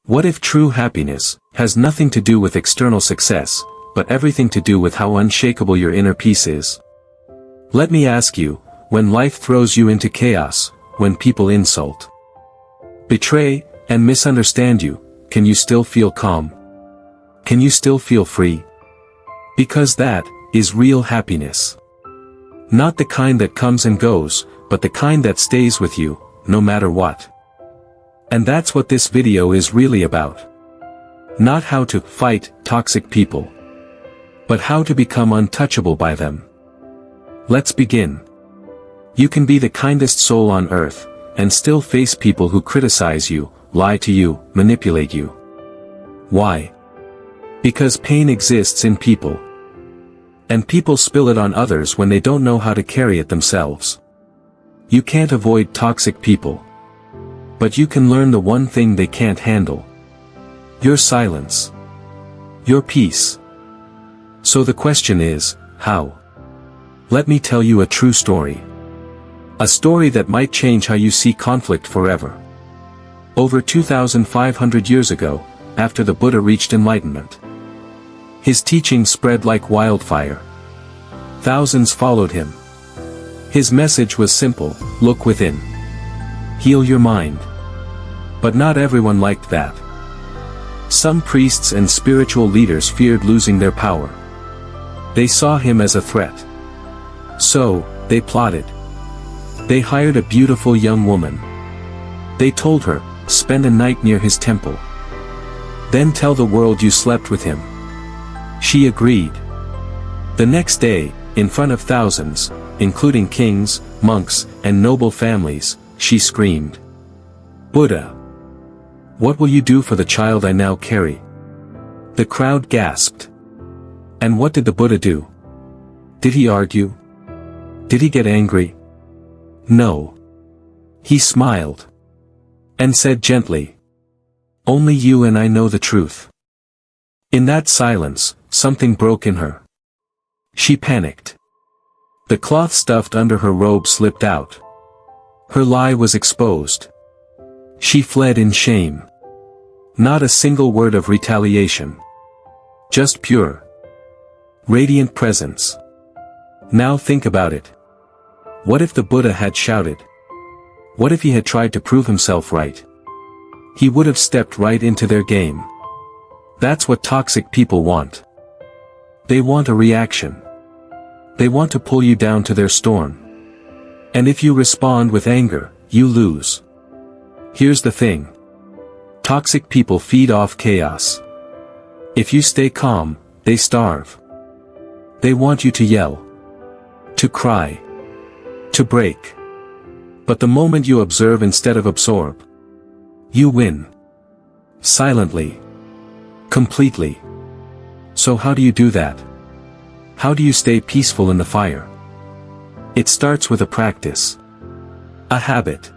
What if true happiness has nothing to do with external success, but everything to do with how unshakable your inner peace is? Let me ask you, when life throws you into chaos, when people insult, betray, and misunderstand you, can you still feel calm? Can you still feel free? Because that is real happiness. Not the kind that comes and goes, but the kind that stays with you, no matter what. And that's what this video is really about. Not how to fight toxic people, but how to become untouchable by them. Let's begin. You can be the kindest soul on earth, and still face people who criticize you, lie to you, manipulate you. Why? Because pain exists in people. And people spill it on others when they don't know how to carry it themselves. You can't avoid toxic people. But you can learn the one thing they can't handle. Your silence. Your peace. So the question is, how? Let me tell you a true story. A story that might change how you see conflict forever. Over 2,500 years ago, after the Buddha reached enlightenment, his teachings spread like wildfire. Thousands followed him. His message was simple: look within. Heal your mind. But not everyone liked that. Some priests and spiritual leaders feared losing their power. They saw him as a threat. So, they plotted. They hired a beautiful young woman. They told her, spend a night near his temple. Then tell the world you slept with him. She agreed. The next day, in front of thousands, including kings, monks, and noble families, she screamed, "Buddha! What will you do for the child I now carry?" The crowd gasped. And what did the Buddha do? Did he argue? Did he get angry? No. He smiled. And said gently, "Only you and I know the truth." In that silence, something broke in her. She panicked. The cloth stuffed under her robe slipped out. Her lie was exposed. She fled in shame. Not a single word of retaliation. Just pure, radiant presence. Now think about it. What if the Buddha had shouted? What if he had tried to prove himself right? He would have stepped right into their game. That's what toxic people want. They want a reaction. They want to pull you down to their storm. And if you respond with anger, you lose. Here's the thing. Toxic people feed off chaos. If you stay calm, they starve. They want you to yell, to cry, to break. But the moment you observe instead of absorb, you win. Silently. Completely. So how do you do that? How do you stay peaceful in the fire? It starts with a practice. A habit.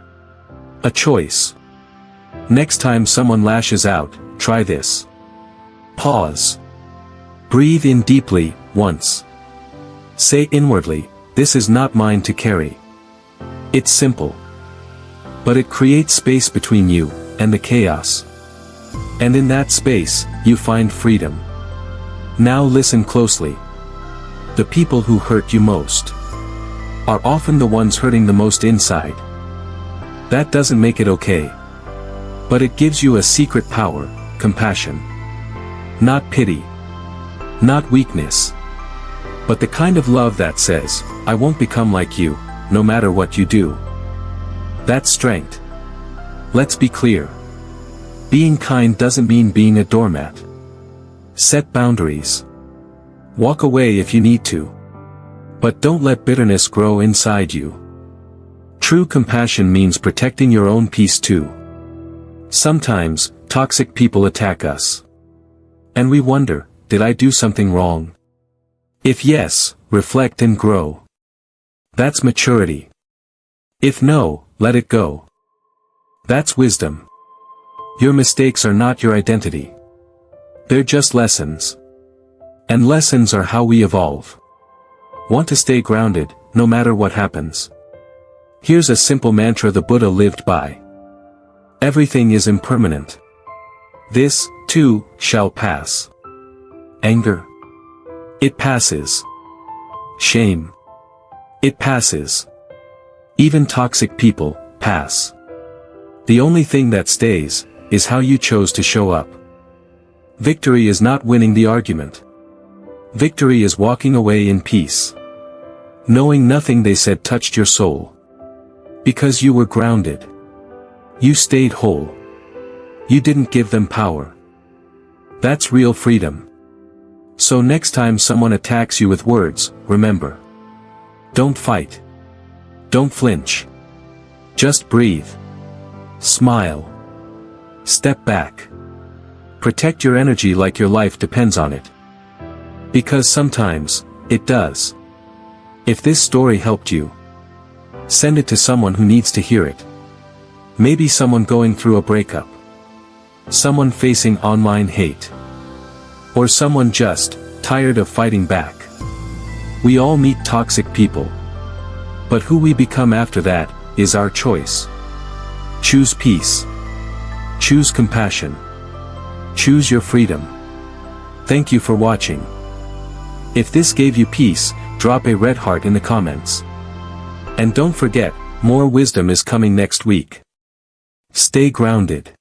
A choice. Next time someone lashes out, try this. Pause. Breathe in deeply, once. Say inwardly, "This is not mine to carry." It's simple. But it creates space between you and the chaos. And in that space, you find freedom. Now listen closely. The people who hurt you most are often the ones hurting the most inside. That doesn't make it okay. But it gives you a secret power, compassion. Not pity. Not weakness. But the kind of love that says, "I won't become like you, no matter what you do." That's strength. Let's be clear. Being kind doesn't mean being a doormat. Set boundaries. Walk away if you need to. But don't let bitterness grow inside you. True compassion means protecting your own peace too. Sometimes, toxic people attack us. And we wonder, did I do something wrong? If yes, reflect and grow. That's maturity. If no, let it go. That's wisdom. Your mistakes are not your identity. They're just lessons. And lessons are how we evolve. Want to stay grounded, no matter what happens? Here's a simple mantra the Buddha lived by. Everything is impermanent. This, too, shall pass. Anger. It passes. Shame. It passes. Even toxic people pass. The only thing that stays is how you chose to show up. Victory is not winning the argument. Victory is walking away in peace, knowing nothing they said touched your soul. Because you were grounded. You stayed whole. You didn't give them power. That's real freedom. So next time someone attacks you with words, remember. Don't fight. Don't flinch. Just breathe. Smile. Step back. Protect your energy like your life depends on it. Because sometimes, it does. If this story helped you, send it to someone who needs to hear it. Maybe someone going through a breakup. Someone facing online hate. Or someone just tired of fighting back. We all meet toxic people. But who we become after that is our choice. Choose peace. Choose compassion. Choose your freedom. Thank you for watching. If this gave you peace, drop a red heart in the comments. And don't forget, more wisdom is coming next week. Stay grounded.